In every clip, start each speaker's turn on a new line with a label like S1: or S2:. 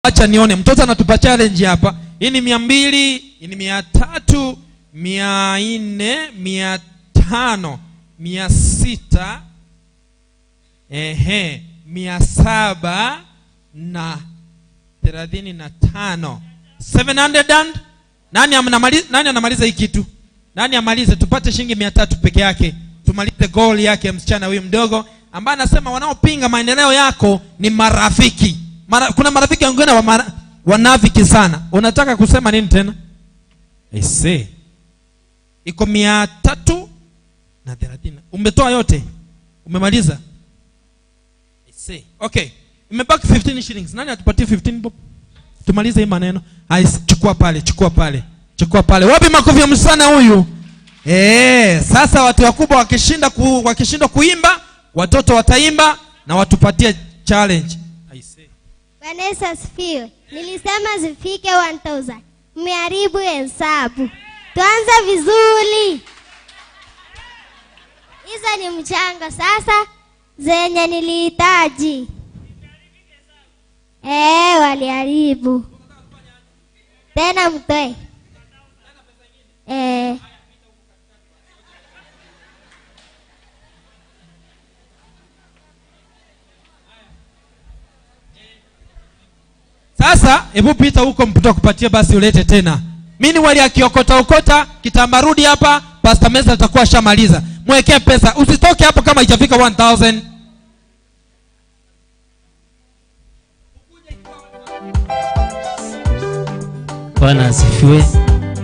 S1: Acha nione mtoto anatupa challenge hapa. Hii ni 200, hii ni 300, 400, 500, 600, 735. 700 and nani anamaliza hii kitu? Nani amalize tupate shilingi 300 peke yake. Tumalize goal yake msichana huyu mdogo ambaye anasema wanaopinga maendeleo yako ni marafiki. Kuna marafiki wengine wanafiki sana. Unataka kusema nini tena? I say. Iko 330. Umetoa yote? Umemaliza? I say. Okay. Imebaki 15 shillings. Nani atupatie 15 bob? Tumalize hii maneno. Chukua pale. Wapi makofi ya msana huyu? Sasa watu wakubwa wakishinda kuimba, watoto wataimba na watupatie challenge. I say.
S2: Bwana Yesu asifiwe. Nilisema zifike 1000. Mmeharibu hesabu. Tuanze vizuri. Hizo ni mchanga sasa zenye nilihitaji. Waliharibu. Tena mtoe.
S1: Sasa hebu pita huko mputo kupatia basi ulete tena. Mimi wali akiokota kitambarudi hapa, Pastor Mesa atakuwa shamaliza. Mwekee pesa. Usitoke hapo kama haijafika 1000.
S3: Bwana asifiwe.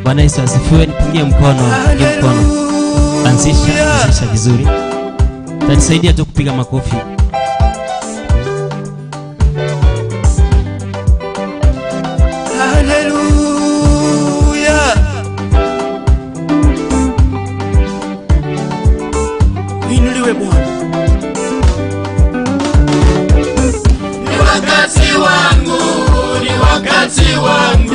S3: Bwana Yesu asifiwe. Nipungie mkono. Anzisha vizuri. Tanisaidia tu kupiga makofi.
S4: Haleluya. Inuliwe Bwana.
S5: Ni wakati wangu, ni wakati wangu.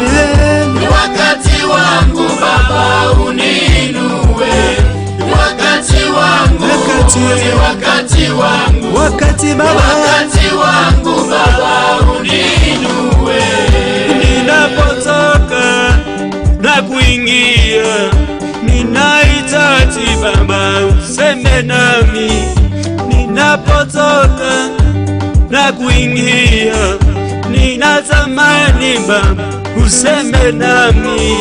S5: Ni wakati wangu Baba uninue. Ni wakati wangu, ni wakati wangu.
S4: Wakati Baba,
S5: wakati wangu Baba uninue.
S4: Ninapotoka na kuingia, ninahitaji Baba useme nami. Ninapotoka na kuingia, ninatamani Baba useme nami.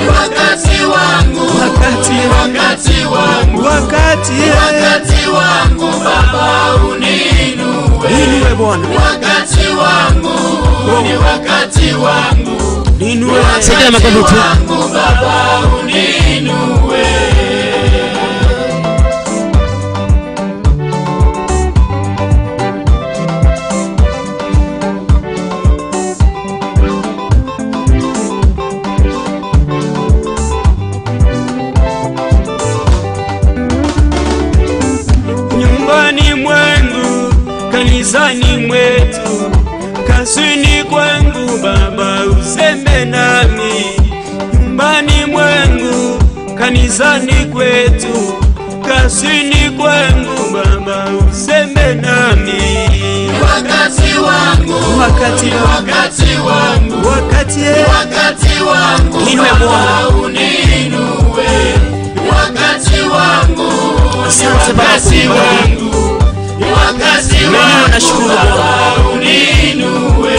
S5: Wakati wangu, wakati wangu. Wakati wangu Baba uninue.
S4: Inuwe Bwana.
S5: Wakati wangu, ni wakati wangu.
S4: Inuwe.
S3: Saidia makofi tu.
S5: Baba uninue.
S4: Nyumbani mwangu, kanisani mwetu, kazini kwangu Baba useme nami. Nyumbani mwangu, kanisani kwetu, kazini kwangu Baba useme nami.
S5: Wakati wangu, wakati wangu Baba uninue. Wakati wangu, wakati wangu. Wakati wangu Baba uninue.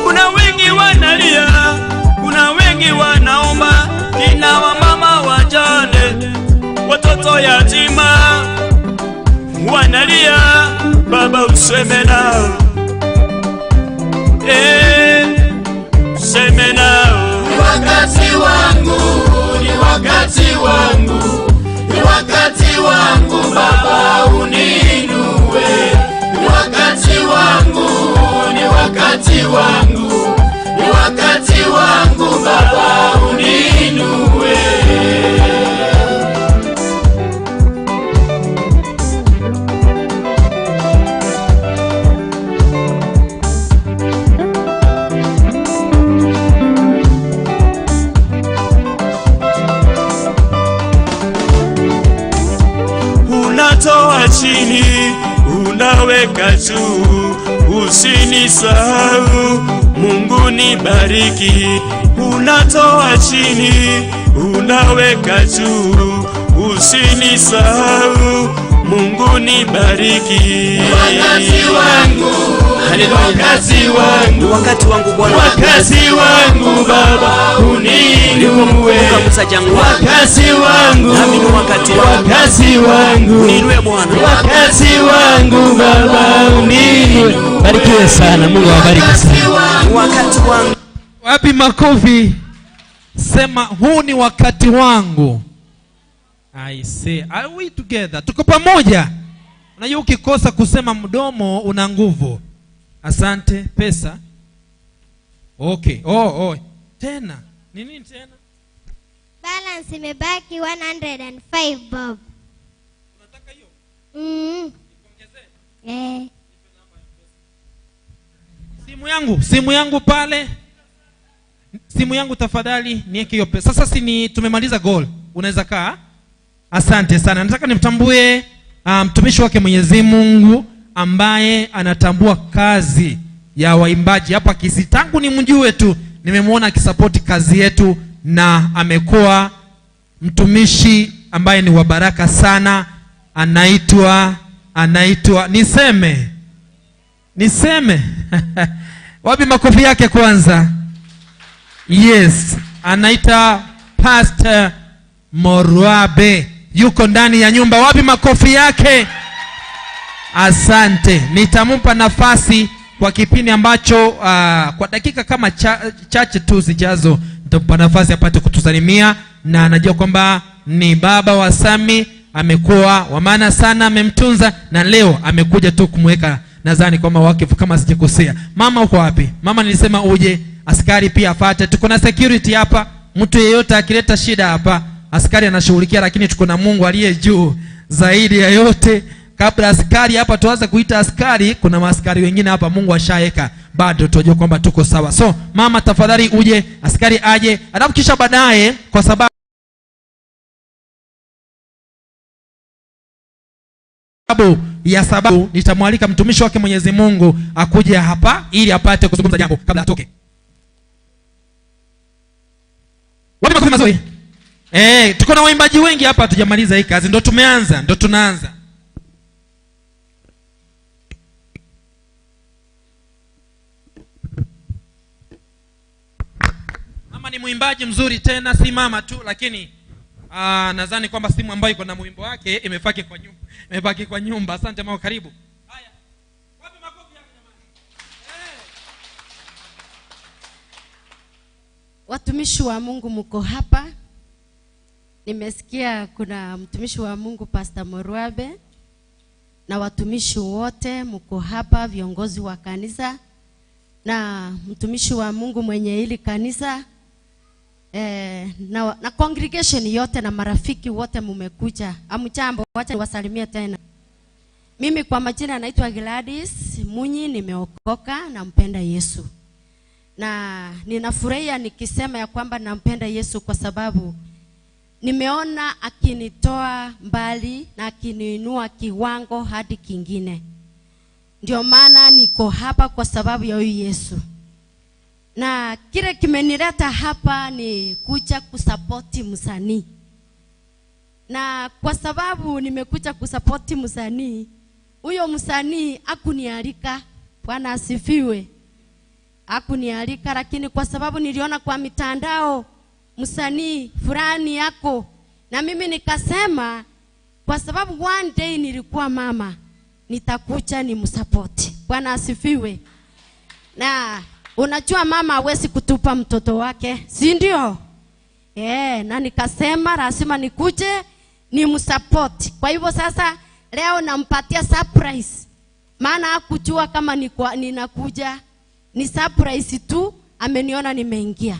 S4: Kuna wengi wanalia, kuna wengi wanaomba, kina wamama wajane, watoto yatima wanalia, Baba useme nao. Useme nao.
S5: Wakati wangu, ni wakati wangu. Ni wakati wangu Baba uninue. Ni wakati wangu, ni wakati wangu. Ni wakati wangu Baba uninue.
S4: unaweka juu, usinisahau Mungu nibariki. Unatoa chini, unaweka juu, usinisahau Mungu nibariki.
S5: Wakati wangu, wakati wangu,
S3: wakati wangu Bwana,
S5: wakati wangu Baba uniinue. Wakati wangu,
S3: nami ni wakati wangu,
S5: wakati wangu,
S3: niinue Bwana,
S5: wakati wangu Baba uniinue.
S3: barikiwe sana, Mungu awabariki sana. Wakati wangu.
S1: Wapi makofi? Sema huu ni wakati wangu. I say, are we together? Tuko pamoja. Unajua ukikosa kusema mdomo una nguvu. Asante. Pesa. Okay. Tena. Nini tena?
S2: Balance imebaki 105 bob.
S1: Unataka hiyo? Simu yangu pale. Simu yangu tafadhali niweke hiyo pesa. Sasa tumemaliza goal. Unaweza kaa? Asante sana. Nataka nimtambue mtumishi wake Mwenyezi Mungu ambaye anatambua kazi ya waimbaji hapa Kisii. Tangu nimjue tu nimemwona akisapoti kazi yetu, na amekuwa mtumishi ambaye ni wa baraka sana. Anaitwa niseme wapi makofi yake kwanza? Yes, anaita Pastor Morwabe. Yuko ndani ya nyumba. Wapi makofi yake? Asante. Nitampa nafasi kwa kipindi ambacho kwa dakika kama chache tu zijazo nitampa nafasi apate kutusalimia, na anajua kwamba ni baba wa Sami, amekuwa wa maana sana, amemtunza, na leo amekuja tu kumweka nadhani kwamba wakifu kama sijakosea. Mama uko wapi? Mama nilisema uje, askari pia afate. Tuko na security hapa. Mtu yeyote akileta shida hapa, askari anashughulikia, lakini tuko na Mungu aliye juu zaidi ya yote. Kabla askari hapa tuanze kuita askari, kuna maaskari wengine hapa Mungu ashaeka. Bado tunajua kwamba tuko sawa. So, mama tafadhali uje, askari aje, alafu kisha baadaye kwa sababu nitamwalika mtumishi wake Mwenyezi Mungu akuje hapa ili apate kuzungumza jambo kabla atoke. Wapi makofi mazuri? Tuko na waimbaji wengi hapa, hatujamaliza hii kazi, ndo tunaanza. Mama ni mwimbaji mzuri, tena si mama tu, lakini nadhani kwamba simu ambayo iko na mwimbo wake imebaki kwa nyumba. Asante mama, karibu. Haya. Wapi makofi yako jamani?
S6: Watumishi wa Mungu mko hapa. Nimesikia kuna mtumishi wa Mungu Pastor Morwabe, na watumishi wote mko hapa, viongozi wa kanisa na mtumishi wa Mungu mwenye hili kanisa, na congregation yote na marafiki wote mmekuja. Amjambo, wacha niwasalimie tena. Mimi kwa majina naitwa Gladys Munyi, nimeokoka, nampenda Yesu. Na ninafurahia nikisema ya kwamba nampenda Yesu kwa sababu nimeona akinitoa mbali na akiniinua kiwango hadi kingine. Ndio maana niko hapa kwa sababu ya huyu Yesu. Na kile kimenileta hapa ni kuja kusapoti msanii. Na kwa sababu nimekuja kusapoti msanii, huyo msanii hakunialika. Bwana asifiwe. Hakunialika, lakini kwa sababu niliona kwa mitandao msanii fulani yako, na mimi nikasema kwa sababu one day nilikuwa mama, nitakuja ni msapoti. Bwana asifiwe. Na unajua mama hawezi kutupa mtoto wake, si ndio? Na nikasema lazima nikuje ni msapoti. Kwa hivyo sasa leo nampatia surprise. Maana hakujua kama ninakuja, ni surprise tu, ameniona nimeingia.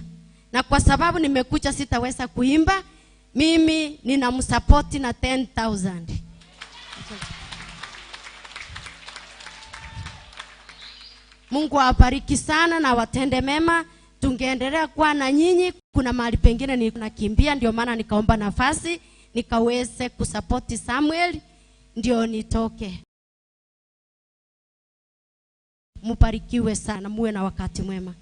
S6: Na kwa sababu nimekuja sitaweza kuimba, mimi ninamsapoti na 10,000. Mungu awabariki sana na watende mema. Tungeendelea kuwa na nyinyi. Kuna mahali pengine ninakimbia, ndio maana nikaomba nafasi nikaweze kusapoti Samuel ndio nitoke. Mubarikiwe sana, muwe na wakati mwema.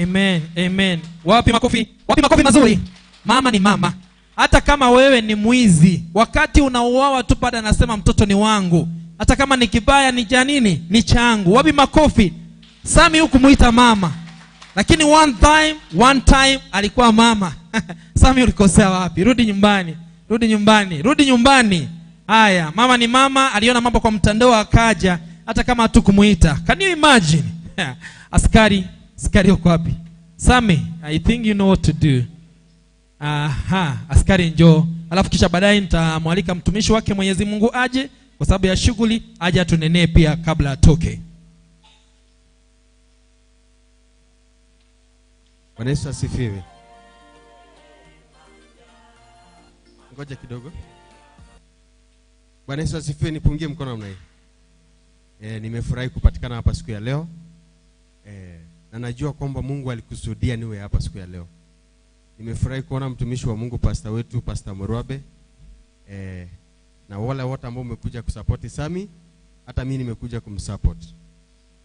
S1: Amen, amen. Wapi makofi? Wapi makofi mazuri? Mama ni mama. Hata kama wewe ni mwizi, wakati unauawa tu pale anasema mtoto ni wangu. Hata kama ni kibaya ni cha nini? Ni changu. Wapi makofi? Sami hukumuita mama. Lakini one time alikuwa mama. Sami ulikosea wapi? Rudi nyumbani. Rudi nyumbani. Rudi nyumbani. Haya, mama ni mama, aliona mambo kwa mtandao akaja hata kama hatukumuita. Can you imagine? Askari uko wapi? Sami, I think you know what to do. Aha, askari njoo. Alafu kisha baadaye nitamwalika mtumishi wake Mwenyezi Mungu aje kwa sababu ya shughuli, aje atunenee pia kabla atoke.
S7: Bwana Yesu asifiwe. Ngoja kidogo. Bwana Yesu asifiwe, nipungie mkono namna hii. Nimefurahi kupatikana hapa siku ya leo. Na najua kwamba Mungu alikusudia niwe hapa siku ya leo. Nimefurahi kuona mtumishi wa Mungu pastor wetu Pastor Murwabe. Na wale wote ambao umekuja kusupport Sami, hata mimi nimekuja kumsupport.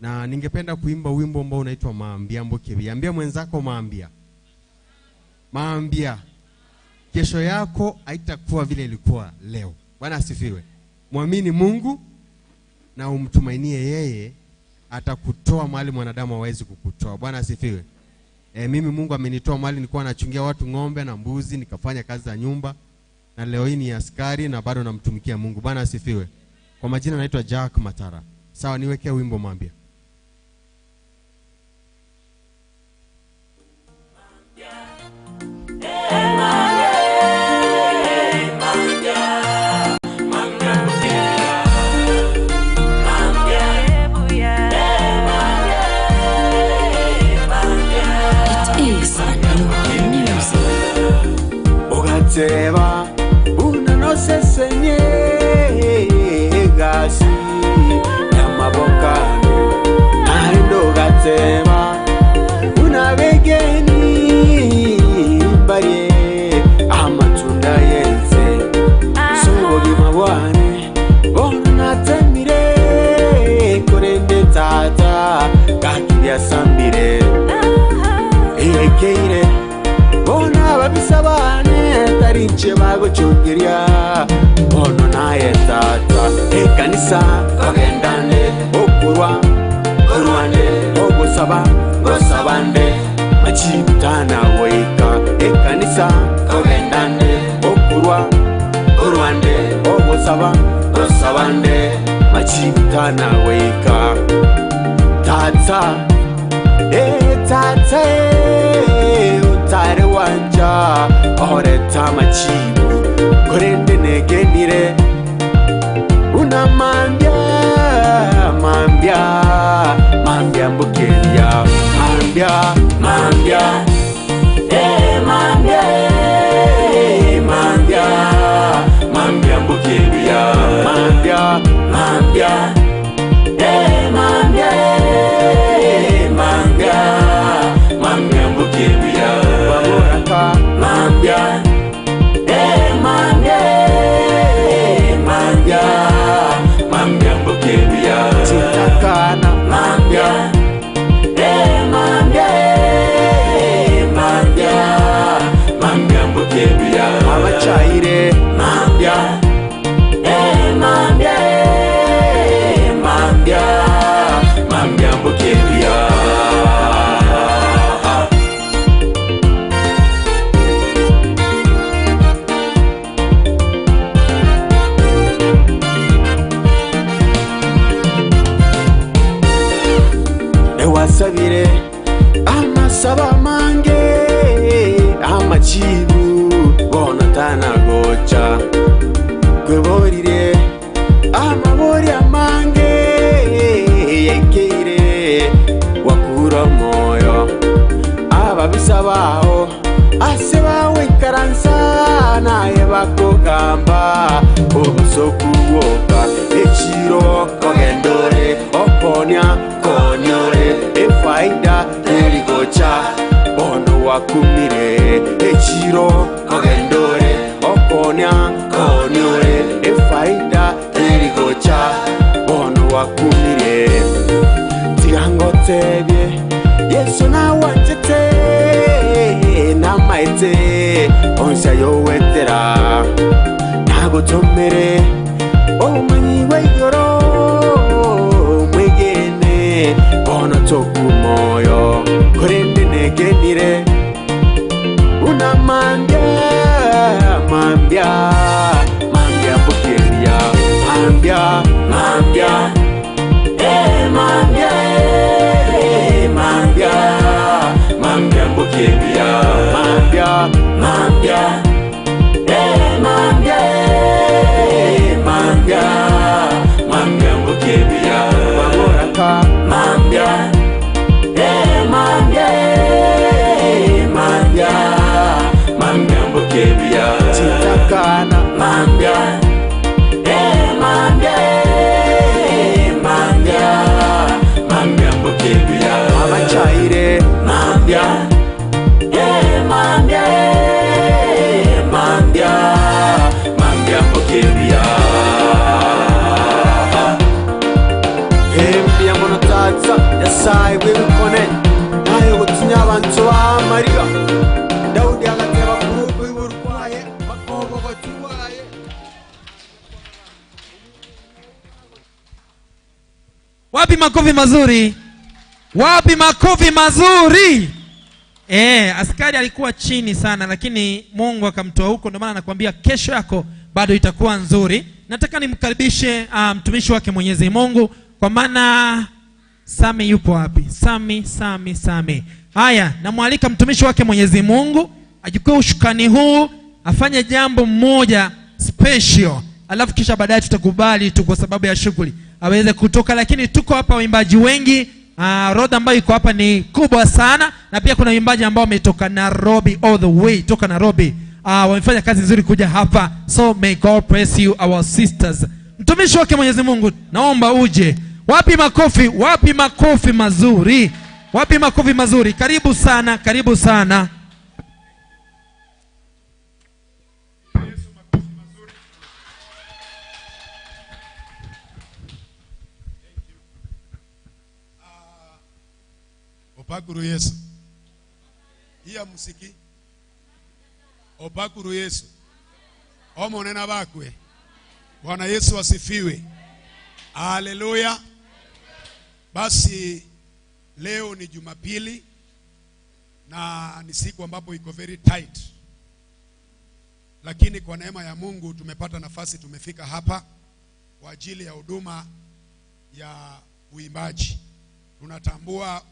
S7: Na ningependa kuimba wimbo ambao unaitwa Maambia Mbokebi. Ambia mwenzako maambia. Maambia. Kesho yako haitakuwa vile ilikuwa leo. Bwana asifiwe. Muamini Mungu na umtumainie yeye, atakutoa mahali mwanadamu hawezi kukutoa. Bwana asifiwe. Mimi Mungu amenitoa mahali nilikuwa nachungia watu ng'ombe na mbuzi, nikafanya kazi za nyumba, na leo hii ni askari na bado namtumikia Mungu. Bwana asifiwe. Kwa majina naitwa Jack Matara. Sawa, niwekee wimbo Maambia.
S5: Seba una no se senye gasi yamaboka naindo gateba una begeni barie amatunda yenze subogi mabwane bona temire korende tata kakibya sambire ekeire bona babisabane tarinche bago chugiria ono naye tata ekanisa ogendane okurwane ogosabande machitana woika ekanisa ogendane okurwane ogosabande machitana woika tata tata utare wanja oreta machibu korende negenire una maambia mbokeria maambia maambia mbokeria maambia abachaire mambia mbokebia ewasabire amasaba mange amachibu bona tanagocha kweborire amabori amange yekeire wakura moyo ababisabao asebawe karansa naye bakogamba obusokuwoka echiro kogendore oponya konyore efaida erigocha bono wakumire echiro kogendore oponya konyore efaida erigocha bono wakumire mutebye Yesu na wanjete na maite onsya yowetera nagutumire omanyi waigoro mwigene bona tokumoyo kurindi negenire una mambya bukeria mambya mambya bukeria mambya bukeria bamoraka mambya bukeria chitakana mambya bukeria abachaire mambya bukeria hembya monotatsa yasai webikone nayo gutinya abantu bamarira Daudi agateba kurubu iburwaye makobo gatuwaye
S1: Wapi makofi mazuri? Wapi makofi mazuri? Askari alikuwa chini sana, lakini Mungu akamtoa huko. Ndio maana nakwambia kesho yako bado itakuwa nzuri. Nataka nimkaribishe mtumishi wake Mwenyezi Mungu, kwa maana Sami yupo wapi? Sami. Haya, namwalika mtumishi wake Mwenyezi Mungu achukue ushukani huu, afanye jambo moja special, alafu kisha baadaye tutakubali tu kwa sababu ya shughuli aweze kutoka. Lakini tuko hapa waimbaji wengi, road ambayo iko hapa ni kubwa sana, na pia kuna waimbaji ambao wametoka Nairobi, all the way toka Nairobi. Wamefanya kazi nzuri kuja hapa, so may God bless you our sisters. Mtumishi wake Mwenyezi Mungu, naomba uje. Wapi makofi? Wapi makofi mazuri? Wapi makofi mazuri? Karibu sana, karibu sana.
S8: Opakuru Yesu. Iya musiki. Opakuru Yesu. Omo nena bakwe. Bwana Yesu asifiwe. Haleluya. Basi leo ni Jumapili na ni siku ambapo iko very tight. Lakini kwa neema ya Mungu tumepata nafasi, tumefika hapa kwa ajili ya huduma ya uimbaji. Tunatambua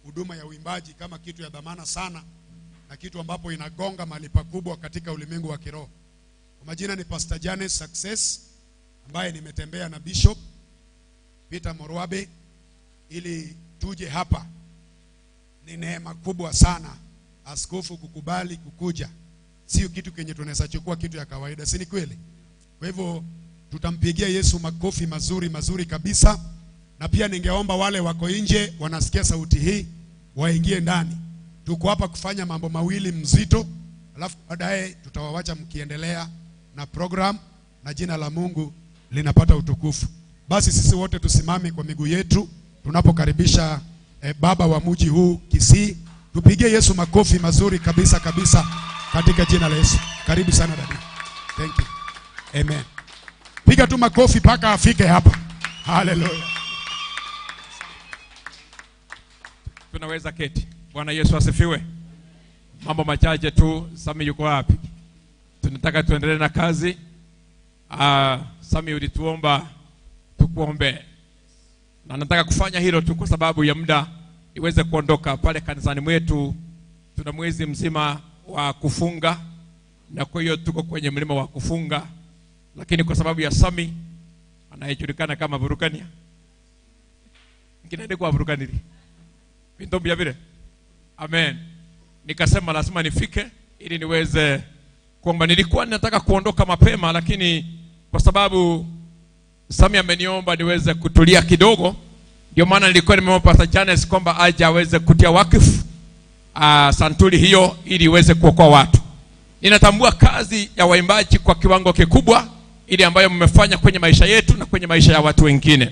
S8: huduma ya uimbaji kama kitu ya dhamana sana na kitu ambapo inagonga mahali pakubwa katika ulimwengu wa kiroho. Kwa majina ni Pastor Janes Success, ambaye nimetembea na Bishop Peter Morwabe ili tuje hapa. Ni neema kubwa sana askofu kukubali kukuja. Sio kitu kenye tunaweza chukua kitu ya kawaida, si ni kweli? Kwa hivyo tutampigia Yesu makofi mazuri kabisa. Na pia ningeomba wale wako nje wanasikia sauti hii waingie ndani. Tuko hapa kufanya mambo mawili mzito, alafu baadaye tutawawacha mkiendelea na program na jina la Mungu linapata utukufu. Basi sisi wote tusimame kwa miguu yetu tunapokaribisha baba wa mji huu Kisii. Tupigie Yesu makofi mazuri kabisa katika jina la Yesu. Karibu sana dada. Thank you. Amen. Piga tu makofi paka afike hapa. Hallelujah.
S9: Tunaweza keti. Bwana Yesu asifiwe. Mambo machache tu. Sami yuko wapi? Tunataka tuendelee na kazi. Sami ulituomba tukuombe. Na nataka kufanya hilo tu kwa sababu ya muda iweze kuondoka. Pale kanisani mwetu tuna mwezi mzima wa kufunga, na kwa hiyo tuko kwenye mlima wa kufunga. Lakini kwa sababu ya Sami anayejulikana kama Burukania, ngine kwa Burukani Vindombia vile. Amen. Nikasema lazima nifike ili niweze kuomba. Nilikuwa nataka kuondoka mapema, lakini kwa sababu Sami ameniomba niweze kutulia kidogo, ndio maana nilikuwa nimemwomba Pastor Janes kwamba aje aweze kutia wakifu santuri hiyo ili iweze kuokoa watu. Ninatambua kazi ya waimbaji kwa kiwango kikubwa ili ambayo mmefanya kwenye maisha yetu na kwenye maisha ya watu wengine.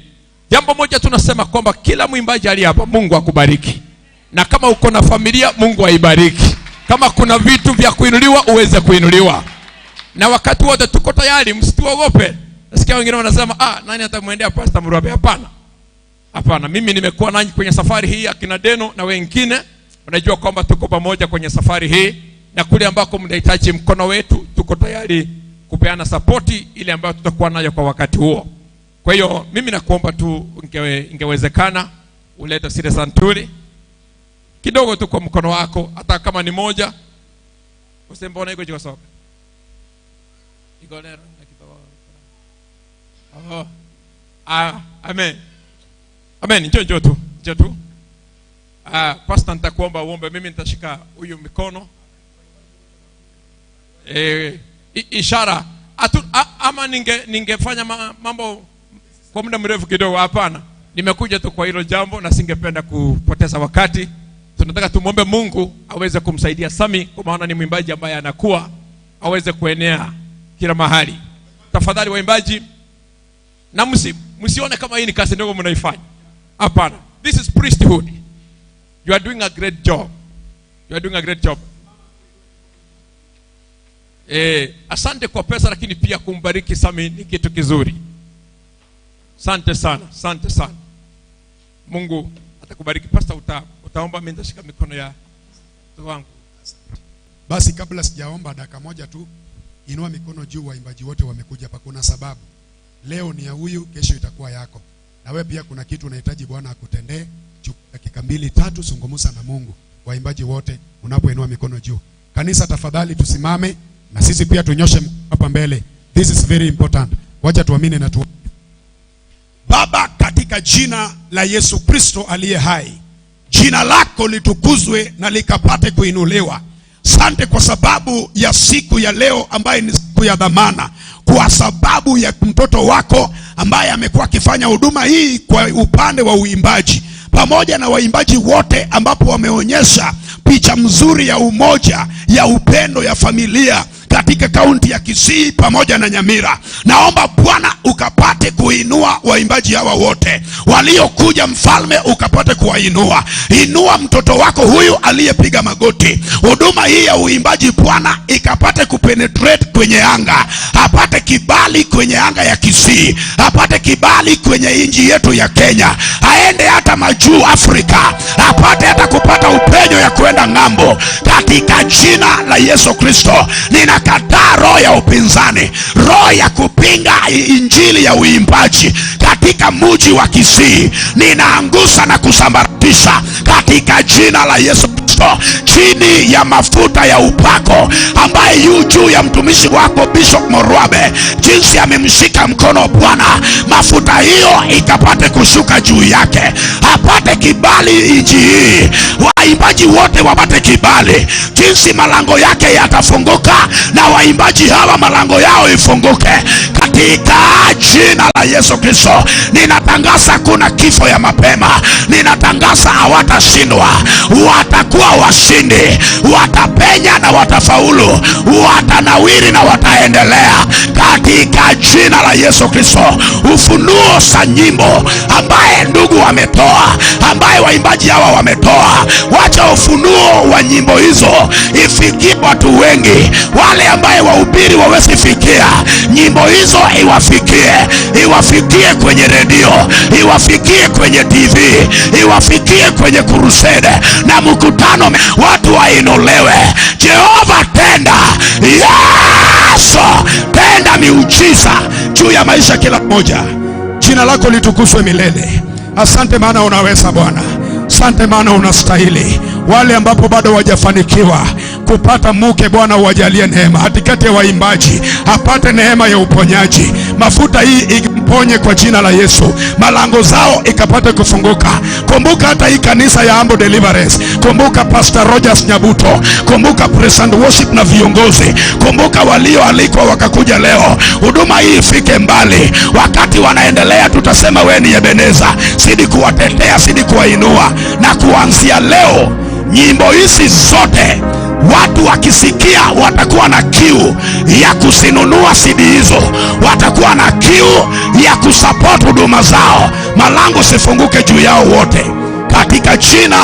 S9: Jambo moja tunasema kwamba kila mwimbaji aliye hapa, Mungu akubariki. Na kama uko na familia, Mungu aibariki. Kama kuna vitu vya kuinuliwa, uweze kuinuliwa. Na wakati wote tuko tayari, msituogope. Nasikia wengine wanasema, nani atamwendea Pastor Murabe? Hapana. Hapana, mimi nimekuwa nanyi kwenye safari hii, akina Deno na wengine. Unajua kwamba tuko pamoja kwenye safari hii, na kule ambako mnahitaji mkono wetu, tuko tayari kupeana sapoti ile ambayo tutakuwa nayo kwa wakati huo. Kwa hiyo mimi nakuomba tu ingewezekana ulete zile santuri kidogo tu kwa mkono wako, hata kama ni moja. Usembona iko jiko soka. Iko lero na kidogo. Amen. Amen, njoo tu. Pastor, nitakuomba uombe, mimi nitashika huyu mikono. Ishara ama ningefanya mambo kwa muda mrefu kidogo. Hapana, nimekuja tu kwa hilo jambo na singependa kupoteza wakati. Tunataka tumuombe Mungu aweze kumsaidia Sami, kwa maana ni mwimbaji ambaye anakuwa aweze kuenea kila mahali. Tafadhali waimbaji, na msione kama hii ni kazi ndogo mnaifanya. Hapana, this is priesthood. You are doing a great job. Asante kwa pesa, lakini pia kumbariki Sami ni kitu kizuri. Asante sana. Mungu atakubariki. Pastor, utaomba, mimi nitashika mikono ya mtu wangu.
S8: Basi kabla sijaomba, dakika moja tu, inua mikono juu. Waimbaji wote wamekuja hapa, kuna sababu. Leo ni ya huyu, kesho itakuwa yako. Na wewe pia kuna kitu unahitaji Bwana akutendee. Chukua dakika 2-3 zungumza na Mungu. Waimbaji wote unapoinua mikono juu. Kanisa tafadhali tusimame na sisi pia tunyoshe hapa mbele. This is very important. Wacha tuamini na tu. Baba, katika jina la Yesu Kristo aliye hai, jina lako litukuzwe na likapate kuinuliwa. Asante kwa sababu ya siku ya leo ambaye ni siku ya dhamana, kwa sababu ya mtoto wako ambaye amekuwa akifanya huduma hii kwa upande wa uimbaji, pamoja na waimbaji wote ambapo wameonyesha picha mzuri ya umoja, ya upendo, ya familia katika kaunti ya Kisii pamoja na Nyamira. Naomba Bwana ukapate kuinua waimbaji hawa wote waliokuja, mfalme ukapate kuwainua. Inua mtoto wako huyu aliyepiga magoti. Huduma hii ya uimbaji Bwana ikapate kupenetrate kwenye anga, apate kibali kwenye anga ya Kisii, apate kibali kwenye nchi yetu ya Kenya, aende hata majuu Afrika, apate hata kupata upenyo ya kwenda ng'ambo. Katika jina la Yesu Kristo ninakataa roho ya upinzani, roho ya kupinga injili ya uimbaji katika mji wa Kisii. Ninaangusha na kusambaratisha katika jina la Yesu Kristo, chini ya mafuta ya upako ambaye yu juu ya mtumishi wako Bishop Morwabe. Jinsi amemshika mkono Bwana, mafuta hiyo ikapate kushuka juu yake, apate kibali nchi hii. Waimbaji wote wapate kibali. Jinsi malango yake yatafunguka, na waimbaji hawa malango yao ifunguke katika jina la Yesu Kristo. Ninatangaza kuna kifo ya mapema. Ninatangaza hawatashindwa, watakuwa washindi, watapenya na watafaulu, watanawiri na wataendelea katika jina la Yesu Kristo. Ufunuo sa nyimbo ambaye ndugu wametoa, ambaye waimbaji hawa wametoa, wacha ufunuo wa nyimbo hizo ifikie watu wengi. Wale ambaye wahubiri wawezi fikia, nyimbo hizo iwafikie kwenye redio, iwafikie kwenye TV, iwafikie kwenye crusade na mkutano, watu wainulewe. Jehova, tenda, Yesu tenda miujiza juu ya maisha kila mmoja. Jina lako litukuzwe milele. Asante maana unaweza Bwana. Asante maana unastahili. Wale ambapo bado hawajafanikiwa kupata mke, Bwana uwajalie neema. Katikati ya waimbaji apate neema ya uponyaji. Mafuta hii imponye kwa jina la Yesu. Malango zao ikapate kufunguka. Kumbuka hata hii kanisa ya Ambo Deliverance. Kumbuka Pastor Rogers Nyabuto. Kumbuka Praise and Worship na viongozi. Kumbuka walioalikwa wakakuja leo. Huduma hii ifike mbali. Wakati wanaendelea tutasema wewe ni Ebeneza. Zidi kuwatetea, zidi kuwainua. Na kuanzia leo
S10: nyimbo hizi zote watu wakisikia watakuwa na kiu ya kuzinunua CD hizo, watakuwa na kiu ya kusupport huduma zao. Malango sifunguke juu yao wote katika jina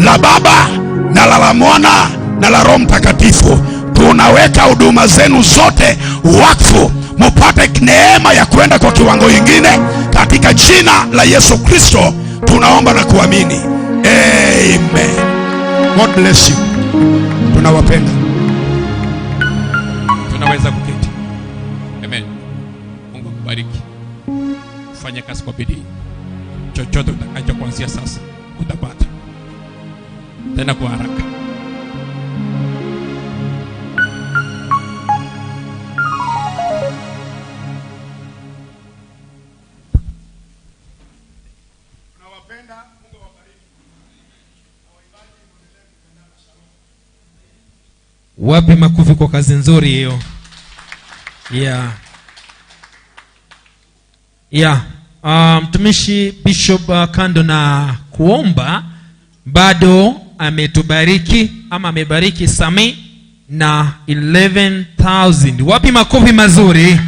S10: la Baba na la Mwana na la Roho Mtakatifu. Tunaweka huduma zenu zote wakfu, mupate neema ya kwenda kwa kiwango kingine katika jina la Yesu Kristo tunaomba na kuamini. Amen. God bless you. Tunawapenda.
S9: Tunaweza kuketi. Amen. Mungu kubariki. Fanya kazi kwa bidii. Chochote utakacho kuanzia sasa utapata. Tena kwa haraka.
S1: Wapi makofi kwa kazi nzuri hiyo. Mtumishi Bishop kando na kuomba bado ametubariki ama amebariki Sami na 11,000. Wapi makofi mazuri?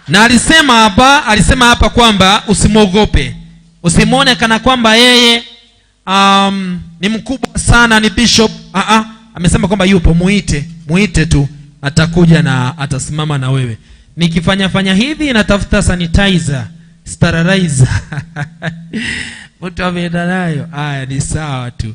S1: Na alisema hapa kwamba usimwogope. Usimwone kana kwamba yeye ni mkubwa sana, ni bishop. Amesema kwamba yupo, muite tu, atakuja na atasimama na wewe. Nikifanya hivi natafuta sanitizer, sterilizer. Mtu ameenda nayo. Ni sawa tu.